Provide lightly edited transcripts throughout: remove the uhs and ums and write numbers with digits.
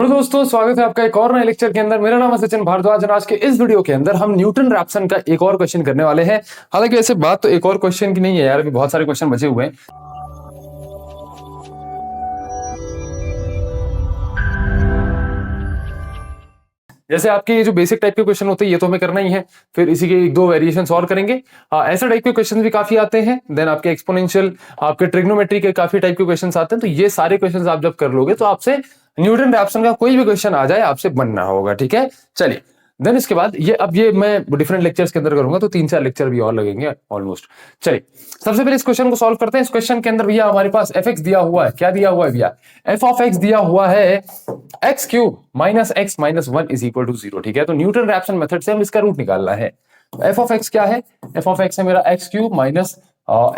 तो दोस्तों स्वागत है आपका एक और नए लेक्चर के अंदर। मेरा नाम है सचिन भारद्वाज और आज के इस वीडियो के अंदर हम न्यूटन रैप्सन का एक और क्वेश्चन करने वाले हैं। हालांकि ऐसे बात तो एक और क्वेश्चन की नहीं है यार, अभी बहुत सारे क्वेश्चन बचे हुए हैं। जैसे आपके ये जो बेसिक टाइप के क्वेश्चन होते हैं ये तो हमें करना ही है, फिर इसी के एक दो वेरिएशंस और करेंगे। ऐसे टाइप के क्वेश्चन भी काफी आते हैं। देन आपके एक्सपोनेंशियल, आपके ट्रिग्नोमेट्री के काफी टाइप के क्वेश्चन आते हैं। तो ये सारे क्वेश्चन आप जब कर लोगे तो आपसे न्यूटन रैप्सन का कोई भी क्वेश्चन आ जाए आपसे बनना होगा, ठीक है। चलिए देन इसके बाद ये मैं डिफरेंट लेक्चर्स के अंदर करूंगा, तो 3-4 लेक्चर भी और लगेंगे ऑलमोस्ट। चलिए सबसे पहले इस क्वेश्चन को सॉल्व करते हैं। इस क्वेश्चन के अंदर भैया हमारे पास एफ एक्स दिया हुआ है। क्या दिया हुआ है भैया? एफ ऑफ एक्स दिया हुआ है x cube minus x minus one is equal to 0, ठीक है। तो न्यूटन रैप्सन मेथड से हम इसका रूट निकालना है। एफ ऑफ एक्स क्या है? एफ ऑफ एक्स है मेरा x cube minus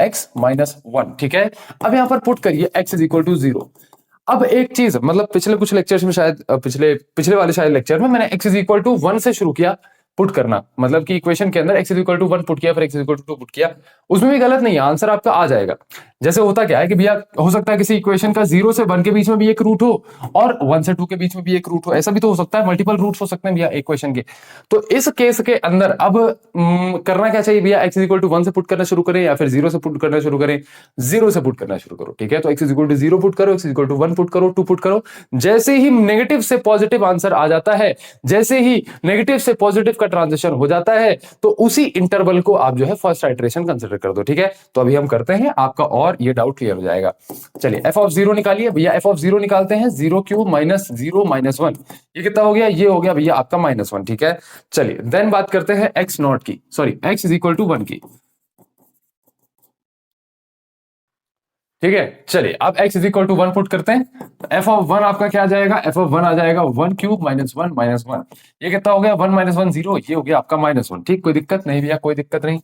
x minus one, ठीक है। अब यहां पर पुट करिए एक्स इज इक्वल टू 0। अब एक चीज, मतलब पिछले कुछ लेक्चर्स में शायद पिछले पिछले वाले शायद लेक्चर में मैंने x इज इक्वल टू 1 से शुरू किया पुट करना, मतलब कि इक्वेशन के अंदर x is equal to 1 put किया, फिर x is equal to 2 put किया। उसमें भी गलत नहीं है, आंसर आपका आ जाएगा। जैसे होता क्या है कि भैया हो सकता है किसी इक्वेशन का 0 से 1 के बीच में भी एक रूट हो और 1 से 2 के बीच में भी एक रूट हो, ऐसा भी तो हो सकता है। मल्टीपल रूट्स हो सकते हैं भैया इक्वेशन के। तो इस केस के अंदर अब करना क्या चाहिए भैया? x इज इक्वल टू 1 से पुट करना शुरू करें या फिर 0 से पुट करना शुरू करें? 0 से पुट करना शुरू करो, ठीक है। तो x is equal to 0 put करो, x is equal to 1 put करो, 2 पुट करो। जैसे ही नेगेटिव से पॉजिटिव आंसर आ जाता है, जैसे ही नेगेटिव से पॉजिटिव का ट्रांजिशन हो जाता है, तो उसी इंटरवल को आप जो है फर्स्ट आइटरेशन कंसीडर कर दो, ठीक है। तो अभी हम करते हैं आपका और ये डाउट क्लियर हो जाएगा। चलिए एफ ऑफ 0 निकालिए भैया। एफ ऑफ 0 निकालते हैं, 0 क्यूब माइनस 0 माइनस 1, ये कितना हो गया? ये हो गया भैया आपका -1, ठीक है। चलिए देन बात करते हैं एक्स नॉट की, sorry x is equal to 1 की, ठीक है। चलिए अब x is equal to 1 put करते हैं। एफ ऑफ 1 आपका क्या आ जाएगा? एफ ऑफ 1 आ जाएगा 1 क्यूब माइनस 1 माइनस 1, ये कितना हो गया? 1 माइनस 1 0, ये हो गया आपका -1, ठीक। कोई दिक्कत नहीं भैया, कोई दिक्कत नहीं।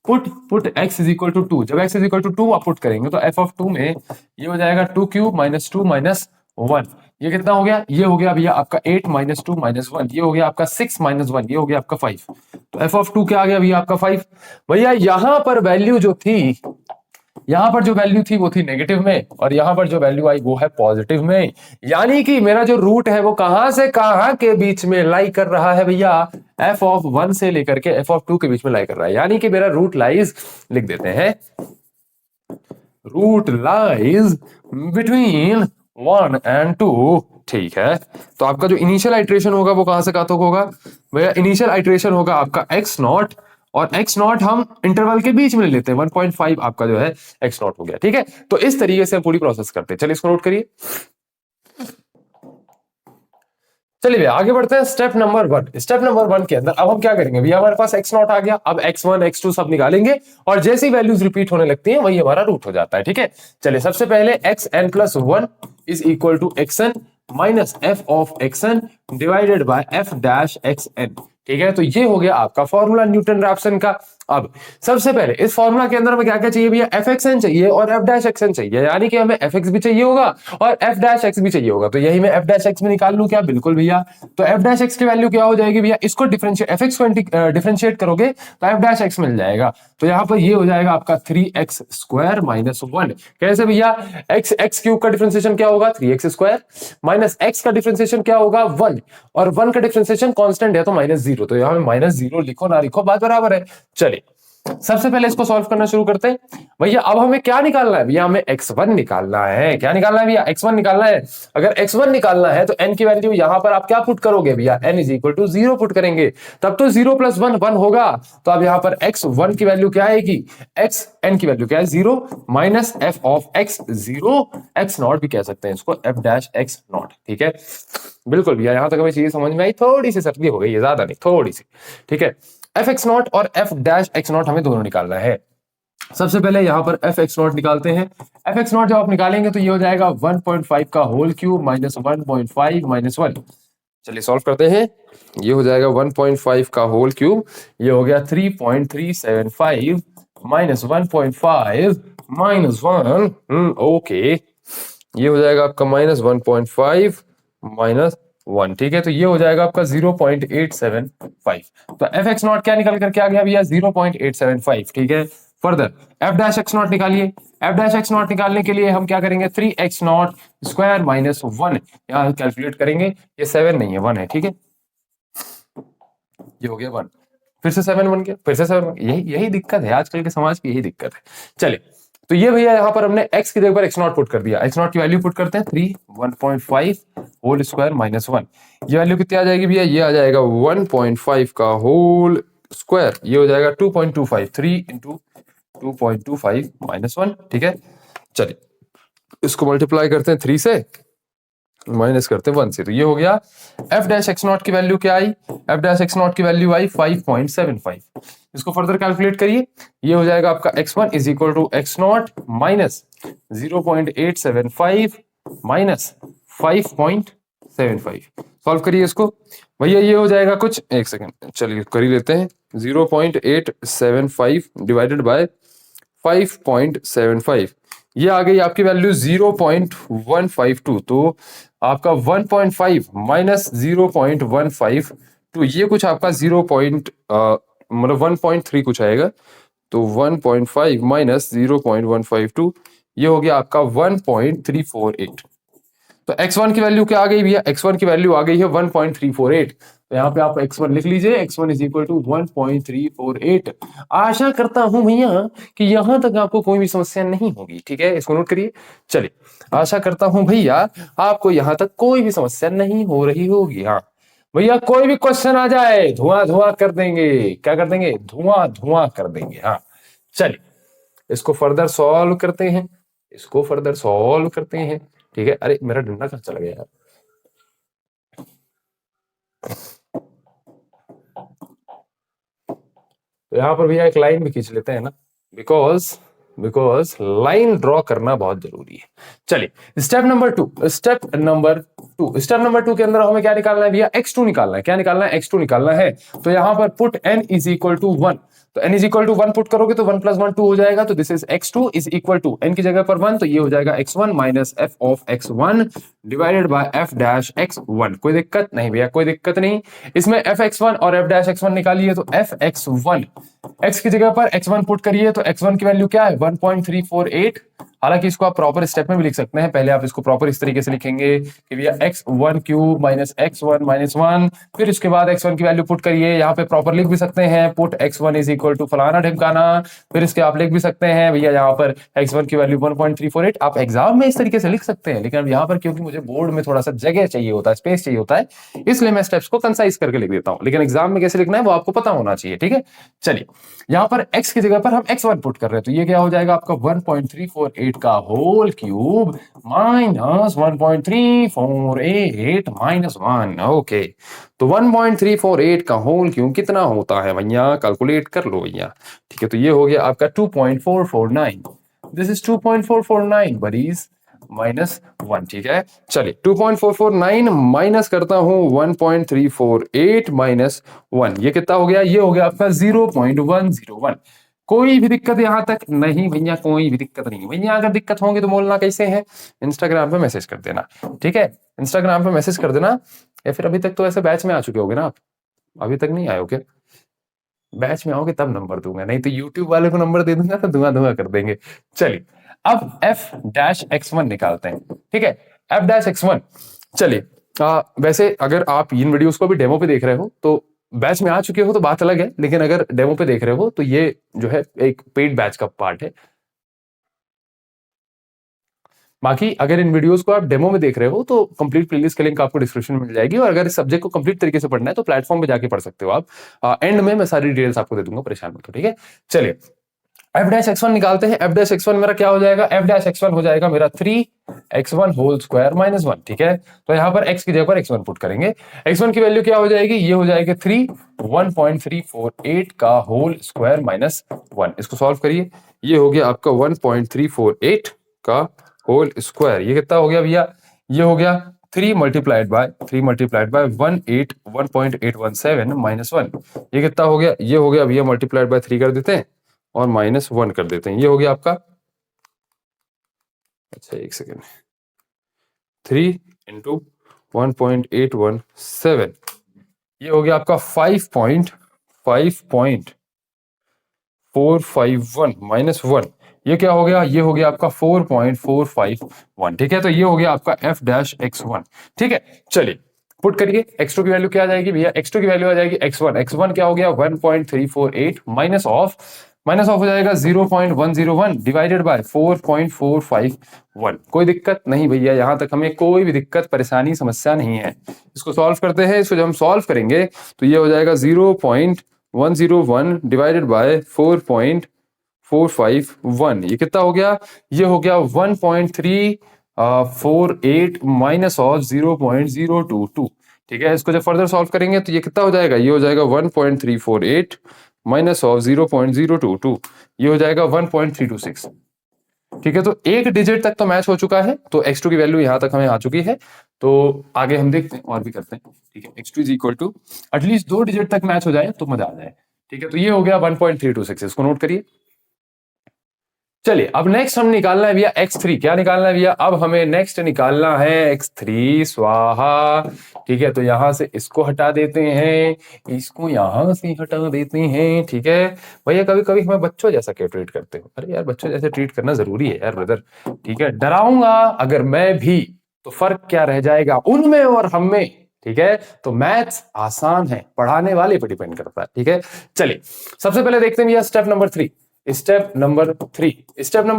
Put x is equal to 2। जब x इज इक्वल टू 2 आप पुट करेंगे तो एफ ऑफ 2 में ये हो जाएगा 2 क्यूब माइनस 2 माइनस 1, ये कितना हो गया? ये हो गया भैया आपका 8 माइनस 2 माइनस 1, ये हो गया आपका 6 माइनस 1, ये हो गया आपका 5। तो एफ ऑफ 2 क्या आ गया भैया आपका 5। भैया यहां पर वैल्यू जो थी, यहां पर जो वैल्यू थी वो थी नेगेटिव में और यहां पर जो वैल्यू आई वो है पॉजिटिव में। यानी कि मेरा जो रूट है वो कहां से कहां के बीच में लाई कर रहा है भैया? एफ ऑफ 1 से लेकर के एफ ऑफ 2 के बीच में लाई कर रहा है। यानी कि मेरा रूट लाइज, लिख देते हैं, रूट लाइज बिटवीन 1 एंड 2, ठीक है। तो आपका जो इनिशियल आइट्रेशन होगा वो कहां से कहां तक होगा भैया? इनिशियल आइट्रेशन होगा आपका एक्स नॉट, और एक्स नॉट हम इंटरवल के बीच में ले लेते हैं, 1.5 आपका जो है एक्स नॉट हो गया, ठीक है। तो इस तरीके से हम पूरी प्रोसेस करते हैं। चलिए इसको नोट करिए। चलिए भैया आगे बढ़ते हैं। Step number 1। स्टेप नंबर 1 के अंदर अब हम क्या करेंगे भैया? हमारे पास एक्स नॉट आ गया, अब x1 x2 सब निकालेंगे और जैसी वैल्यूज रिपीट होने लगती हैं वही हमारा रूट हो जाता है, ठीक है। चलिए सबसे पहले xn plus 1 is equal to xn minus f of xn divided by f dash xn, ठीक है। तो ये हो गया आपका फॉर्मूला न्यूटन रैप्सन का। अब सबसे पहले इस फॉर्मूला के अंदर हमें क्या क्या चाहिए भैया? एफ एक्स एन चाहिए और एफ डैश एक्स एन चाहिए, यानी कि हमें एफ एक्स भी चाहिए होगा और एफ डैश एक्स भी चाहिए होगा। तो यही मैं एफ डैश एक्स में निकाल लूं क्या? बिल्कुल भैया। तो एफ डैश एक्स की वैल्यू क्या हो जाएगी भैया? इसको डिफरेंशिएट, एफ एक्स को डिफरेंशिएट करोगे तो एफ डैश एक्स मिल जाएगा। तो यहां पर ये हो जाएगा आपका 3x स्क्वायर माइनस 1। कैसे भैया? एक्स एक्स क्यूब का डिफरेंशिएशन क्या होगा? 3x स्क्वायर माइनस एक्स का डिफरेंशिएशन क्या होगा? 1, और 1 का डिफरेंशिएशन कांस्टेंट है तो -0, तो यहां में -0 लिखो ना लिखो बात बराबर है। चलिए सबसे पहले इसको सॉल्व करना शुरू करते हैं भैया। अब हमें क्या निकालना है भैया? हमें x1 निकालना है। क्या निकालना है भैया? x1 निकालना है। अगर x1 निकालना है तो n की वैल्यू यहां पर आप क्या पुट करोगे भैया? n is equal to 0 put करेंगे, तब तो 0 प्लस 1 1 होगा। तो अब यहां पर x1 की वैल्यू क्या आएगी? x n की वैल्यू क्या है? 0 minus f of x 0, x not भी कह सकते हैं इसको, f डैश x नॉट, ठीक है। बिल्कुल भैया यहां तक हमें चीजें समझ में आई, थोड़ी सी सर्दी हो गई है, ज्यादा नहीं, थोड़ी सी, ठीक है। एफ एक्स नॉट और एफ डैश एक्स नॉट हमें दोनों निकालना है। सबसे पहले यहां पर एफ एक्स नॉट निकालते हैं। एफ एक्स नॉट जब आप निकालेंगे तो ये हो जाएगा 1.5 का होल क्यूब माइनस 1.5 माइनस 1। चलिए सॉल्व करते हैं। ये हो जाएगा 1.5 का होल क्यूब, ये हो गया 3.375 माइनस 1.5 माइनस 1, ओके। ये हो जाएगा आपका -1.5 माइनस 1, ठीक है। तो ये हो जाएगा आपका 0.875। तो एफ एक्स नॉट क्या निकल करके आ गया भैया? 0.875, ठीक है। Further F dash x not निकालिए। एफ डैश एक्स नॉट निकालने के लिए हम क्या करेंगे, 3x नॉट स्क्वायर माइनस 1 यहाँ कैलकुलेट करेंगे। ये 7 नहीं है 1 है, ठीक है, ये हो गया 1, फिर से 7 बन गया, फिर से 7 बन गया। यही यही दिक्कत है आजकल के समाज की, यही दिक्कत है। चलिए तो ये भैया यहाँ पर हमने x की जगह पर x नॉट पुट कर दिया। x नॉट की वैल्यू पुट करते हैं 3 1.5 होल स्क्वायर माइनस 1। ये वैल्यू कितनी आ जाएगी भैया, ये आ जाएगा 1.5 का होल स्क्वायर, ये हो जाएगा 2.25, 3 इंटू 2.25 माइनस 1, ठीक है। चलिए इसको मल्टीप्लाई करते हैं 3 से, माइनस करते हैं 1 से, तो ये हो गया एफ डैश एक्स नॉट की वैल्यू क्या आई, एफ डैश एक्स नॉट की वैल्यू आई 5.75। इसको फर्दर कैलकुलेट करिए, ये हो जाएगा आपका x1 is equal to x naught minus 0.875 minus 5.75। Solve करिए इसको भैया, ये हो जाएगा कुछ, एक सेकेंड चलिए कर ही लेते हैं, 0.875 डिवाइडेड बाय 5.75, ये आ गई आपकी वैल्यू 0.152। तो आपका 1.5 माइनस 0.152, ये कुछ आपका 0. मतलब 1.3 कुछ आएगा। तो 1.5 माइनस 0.152, ये हो गया आपका 1.348। तो x1 की वैल्यू क्या आ गई भैया, x1 की वैल्यू आ गई है 1.348। तो यहाँ पे आप x1 लिख लीजिए, x1 इज इक्वल टू 1.348। आशा करता हूं भैया कि यहां तक आपको कोई भी समस्या नहीं होगी, ठीक है, इसको नोट करिए। चलिए आशा करता हूं भैया आपको यहां तक कोई भी समस्या नहीं हो रही होगी। हाँ भैया कोई भी क्वेश्चन आ जाए धुआं धुआं कर देंगे, क्या कर देंगे, धुआं धुआं कर देंगे। हाँ चलिए इसको फर्दर सॉल्व करते हैं, इसको फर्दर सॉल्व करते हैं, ठीक है। अरे मेरा डंडा कहाँ चला गया यार, तो यहां पर भैया एक लाइन भी खींच लेते हैं ना, बिकॉज बिकॉज लाइन ड्रॉ करना बहुत जरूरी है। चलिए step number 2, step number 2, step number 2 के अंदर हमें क्या निकालना है भैया, x2 निकालना है। क्या निकालना है, x2 निकालना है। तो यहां पर put n is equal to 1, तो n is equal to 1 put करोगे तो 1 प्लस 1 2 हो जाएगा। तो this is x2 is equal to n की जगह पर 1, तो ये हो जाएगा x1 minus f of x1 divided by f dash x1। कोई दिक्कत नहीं भैया, कोई दिक्कत नहीं। इसमें f x1 और f डैश x1 निकालिए, तो f x1 x की जगह पर x1 पुट करिए, तो x1 की वैल्यू क्या है 1.348। हालांकि इसको आप प्रॉपर स्टेप में भी लिख सकते हैं, पहले आप इसको प्रॉपर इस तरीके से लिखेंगे कि भैया x1 cube minus x1 minus 1, फिर इसके बाद x1 की वैल्यू पुट करिए। यहाँ पे प्रॉपर लिख भी सकते हैं put x1 is equal to फलाना ढिमकाना, फिर इसके आप लिख भी सकते हैं भैया यहाँ पर x1 की वैल्यू 1.348। आप एग्जाम में इस तरीके से लिख सकते हैं, लेकिन अब यहाँ पर क्योंकि मुझे बोर्ड में थोड़ा सा जगह चाहिए होता है, स्पेस चाहिए होता है, इसलिए मैं स्टेप्स को कंसाइज करके लिख देता हूँ। लेकिन एग्जाम में कैसे लिखना है वो आपको पता होना चाहिए, ठीक है। चलिए यहाँ पर x की जगह पर हम x1 पुट कर रहे हैं, तो ये क्या हो जाएगा आपका 1.348 का whole cube minus 1.348 minus 1। Okay, तो 1.348 का होल क्यूब कितना होता है भैया, कैलकुलेट कर लो भैया, ठीक है। तो ये हो गया आपका 2.449, दिस इज 2.449 बडीज माइनस 1, ठीक है। चलिए 2.449 माइनस करता हूं 1.348 माइनस 1, ये कितना हो गया, ये हो गया आपका 0.101। कोई भी दिक्कत यहां तक नहीं भैया, कोई भी दिक्कत नहीं भैया। अगर दिक्कत होगी तो बोलना कैसे है, इंस्टाग्राम पे मैसेज कर देना, ठीक है, इंस्टाग्राम पे मैसेज कर देना। या फिर अभी तक तो ऐसे बैच में आ चुके होगे ना आप, अभी तक नहीं आए हो क्या, बैच में आओगे तब नंबर दूंगा, नहीं तो यूट्यूब वाले को नंबर दे दूंगा तो धुआं धुआं कर देंगे। चलिए अब f डैश x1 निकालते हैं, ठीक है, f डैश x1। चलिए वैसे अगर आप इन वीडियोस को भी डेमो पे देख रहे हो तो बैच में आ चुके हो तो बात अलग है, लेकिन अगर डेमो पे देख रहे हो तो ये जो है एक पेड बैच का पार्ट है। बाकी अगर इन वीडियोस को आप डेमो में देख रहे हो तो कंप्लीट प्लेलिस्ट के लिंक आपको डिस्क्रिप्शन में मिल जाएगी, और अगर इस सब्जेक्ट को कंप्लीट तरीके से पढ़ना है तो प्लेटफॉर्म पे जाके पढ़ सकते हो आप। एंड में मैं सारी डिटेल्स आपको दे दूंगा, परेशान मत हो, ठीक है। चलिए एफ डैश एक्स1 निकालते हैं। एफ डैश एक्स1 मेरा क्या हो जाएगा, एफ डैश एक्स1 हो जाएगा मेरा 3x1 होल स्क्वायर माइनस 1, ठीक है। तो यहां पर x की जगह पर x1 पुट करेंगे, x1 की वैल्यू क्या हो जाएगी, ये हो जाएगी 1.348 का होल स्क्वायर माइनस 1। इसको सॉल्व करिए, ये हो गया आपका 1.348 का होल स्क्वायर, ये कितना हो गया भैया, ये हो गया 3 मल्टीप्लाइड बाय 1.817 माइनस 1, ये कितना हो गया, ये हो गया भैया मल्टीप्लाइड बाय 3 कर देते हैं और माइनस 1 कर देते हैं, ये हो गया आपका, अच्छा एक सेकेंड, 3 इंटू 1.817, ये हो गया आपका 5.5 451 माइनस 1, ये क्या हो गया, ये हो गया आपका 4.451। ठीक है, तो ये हो गया आपका f डैश x1। ठीक है, चलिए पुट करिए, x2 की वैल्यू क्या आ जाएगी भैया, x2 की वैल्यू आ जाएगी x1। x1 क्या हो गया 1.348 माइनस ऑफ हो जाएगा 0.101 डिवाइडेड बाय 4.451। कोई दिक्कत नहीं भैया, यहां तक हमें कोई भी दिक्कत परेशानी समस्या नहीं है। इसको सॉल्व करते हैं, इसको जब हम सॉल्व करेंगे तो ये हो जाएगा 0.101 डिवाइडेड बाय 4.451। ये कितना हो गया, ये हो गया 1.348 माइनस ऑफ 0.022। ठीक है, इसको जब फर्दर सॉल्व करेंगे तो ये कितना हो जाएगा, ये हो जाएगा 1.348 माइनस ऑफ 0.022, ये हो जाएगा 1.326। ठीक है, तो एक डिजिट तक तो मैच हो चुका है, तो x2 की वैल्यू यहां तक हमें आ चुकी है। तो आगे हम देखते हैं और भी करते हैं। ठीक है, x2 is equal to at least 2 digit तक मैच हो जाए तो मजा आ जाए। ठीक है, तो ये हो गया 1.326, इसको नोट करिए। चलिए अब नेक्स्ट हम निकालना है भैया x3। क्या निकालना है भैया, अब हमें नेक्स्ट निकालना है x3 स्वाहा। ठीक है, तो यहां से इसको हटा देते हैं, इसको यहां से हटा देते हैं। ठीक है भैया, कभी कभी हमें बच्चों जैसा क्यों ट्रीट करते हो, अरे यार बच्चों जैसे ट्रीट करना जरूरी है यार ब्रदर। ठीक है, डराऊंगा अगर मैं भी तो फर्क क्या रह जाएगा उनमें और हम में। ठीक है, तो मैथ्स आसान है, पढ़ाने वाले पर डिपेंड करता है। ठीक है, चलिए सबसे पहले देखते हैं भैया स्टेप नंबर 3। स्टेप नंबर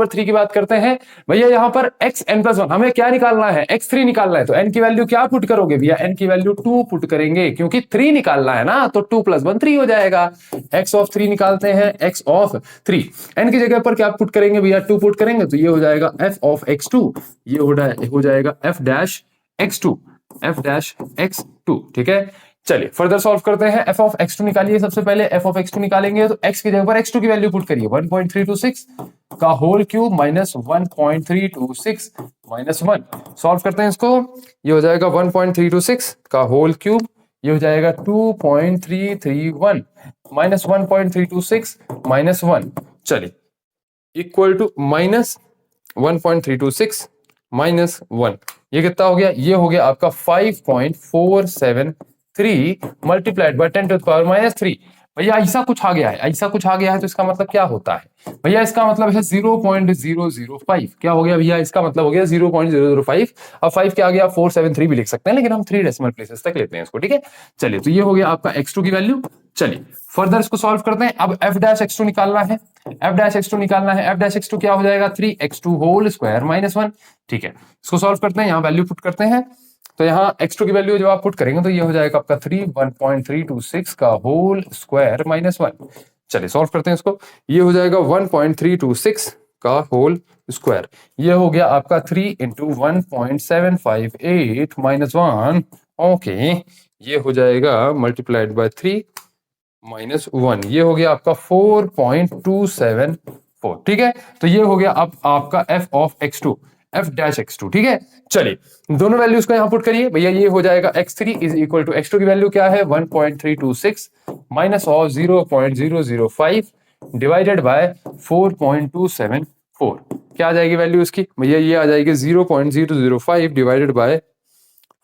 3 की बात करते हैं भैया। यहां पर x n प्लस 1 हमें क्या निकालना है, x3 निकालना है। तो n की वैल्यू क्या पुट करोगे भैया, n की वैल्यू 2 पुट करेंगे, क्योंकि 3 निकालना है ना, तो 2 प्लस 1 3 हो जाएगा। x ऑफ 3 निकालते हैं, x ऑफ 3 n की जगह पर क्या पुट करेंगे भैया, 2 पुट करेंगे, तो ये हो जाएगा f ऑफ x2, ये हो जाएगा f dash x2, f dash x2। ठीक है, चलिए फर्दर सॉल्व करते हैं। f ऑफ x2 निकालिए, सबसे पहले f ऑफ x2 निकालेंगे तो x की जगह पर x2 की वैल्यू पुट करिए, 1.326 का whole cube minus 1.326 minus 1। Solve करते हैं इसको, ये हो जाएगा 1.326 का होल क्यूब, ये हो जाएगा 2.331 माइनस 1.326 माइनस 1। चलिए इक्वल टू माइनस 1.326 माइनस 1, ये कितना हो गया, ये हो गया आपका 5.473 multiplied by 10 to the power minus 3। भैया ऐसा कुछ आ गया है, ऐसा कुछ आ गया है, तो इसका मतलब क्या होता है भैया, इसका मतलब है 0.005। क्या हो गया भैया, इसका मतलब हो गया 0.005। अब 5 क्या आ गया, 473 भी लिख सकते हैं, लेकिन हम 3 डेसिमल प्लेसेस तक लेते हैं इसको। ठीक है, चलिए तो ये हो गया आपका x2 की वैल्यू। चलिए फर्दर इसको सॉल्व करते हैं। अब f डैश x2 निकालना है, f डैश x2 निकालना है। f डैश x2 क्या हो जाएगा, 3x2 होल स्क्वायर माइनस 1। ठीक है, इसको सॉल्व करते हैं, यहाँ वैल्यू पुट करते हैं। तो यहाँ x2 की वैल्यू जब आप पुट करेंगे तो ये हो जाएगा आपका 1.326 का होल स्क्वायर माइनस 1। चलिए सॉल्व करते हैं इसको, ये हो जाएगा 1.326 का होल स्क्वायर, ये हो गया आपका 3 इंटू 1.758 माइनस 1। ओके, ये हो जाएगा मल्टीप्लाइड बाय 3 माइनस 1, ये हो गया आपका 4.274। ठीक है, तो ये हो गया अब आपका f of x2, f dash x2। ठीक है, चलिए दोनों वैल्यूज को यहां पुट करिए भैया, ये हो जाएगा x3 is equal to x2 की वैल्यू क्या है 1.326 माइनस ऑफ 0.005 डिवाइडेड बाय 4.274। क्या आ जाएगी वैल्यू इसकी भैया, ये आ जाएगी 0.005 डिवाइडेड बाय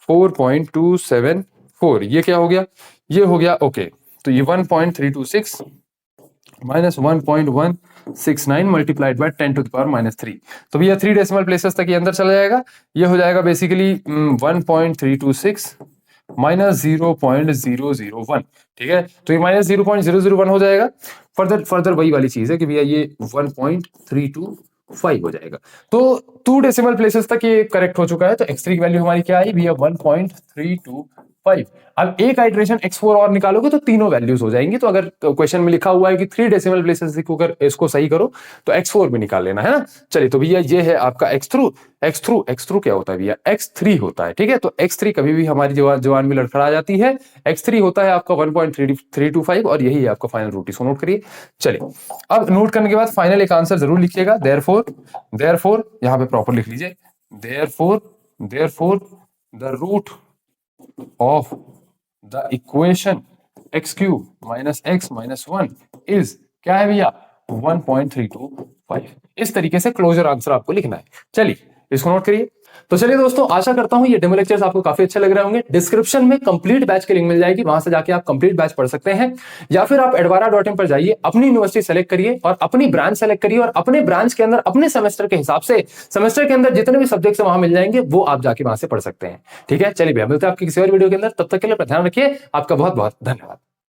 4.274। ये क्या हो गया, ये हो गया ओके। तो ये 1.326 minus 1.169 multiplied by 10 to the power minus 3। तो भैया 3 डेसिमल प्लेसेस तक ये अंदर चला जाएगा, ये हो जाएगा बेसिकली 1.326 माइनस 0.001। ठीक है, तो ये माइनस 0.001 हो जाएगा। फर्दर वही वाली चीज है कि भैया ये 1.325 हो जाएगा। तो 2 डेसिमल प्लेसेस तक ये करेक्ट हो चुका है। तो x3 की वैल्यू हमारी क्या आई भैया 1.325। अब एक आइट्रेशन x4 और निकालोगे तो तीनों वैल्यूज हो जाएंगी। तो अगर क्वेश्चन में लिखा हुआ है कि 3 डेसिमल प्लेसेस अगर इसको सही करो तो x4 भी निकाल लेना है ना। चलिए तो भैया ये है आपका x3 क्या होता है भैया, x3 होता है। ठीक है, तो x3 कभी भी हमारी जवान में लड़खड़ा जाती है, x3 होता है आपका 1.325 और यही है आपका फाइनल रूट। इसको नोट करिए। चलिए अब नोट करने के बाद फाइनल एक आंसर जरूर लिखिएगा। देयरफॉर यहां पे प्रॉपर लिख लीजिए, therefore the root of the equation x cube minus x minus 1 is क्या है भैया 1.325। इस तरीके से क्लोजर आंसर आपको लिखना है। चलिए इसको नोट करिए। तो चलिए दोस्तों, आशा करता हूं ये डेमो लेक्चर्स आपको काफी अच्छे लग रहे होंगे। डिस्क्रिप्शन में कंप्लीट बैच की लिंक मिल जाएगी, वहां से जाके आप कंप्लीट बैच पढ़ सकते हैं, या फिर आप advara.in पर जाइए, अपनी यूनिवर्सिटी सेलेक्ट करिए और अपनी ब्रांच सेलेक्ट करिए, और अपने ब्रांच के अंदर अपने सेमेस्टर के हिसाब से सेमेस्टर के अंदर जितने भी सब्जेक्ट्स वहां मिल जाएंगे वो आप जाके वहां से पढ़ सकते हैं। ठीक है, चलिए भैया मिलते हैं आपकी किसी और वीडियो के अंदर, तब तक के लिए अपना ध्यान रखिए। आपका बहुत बहुत धन्यवाद।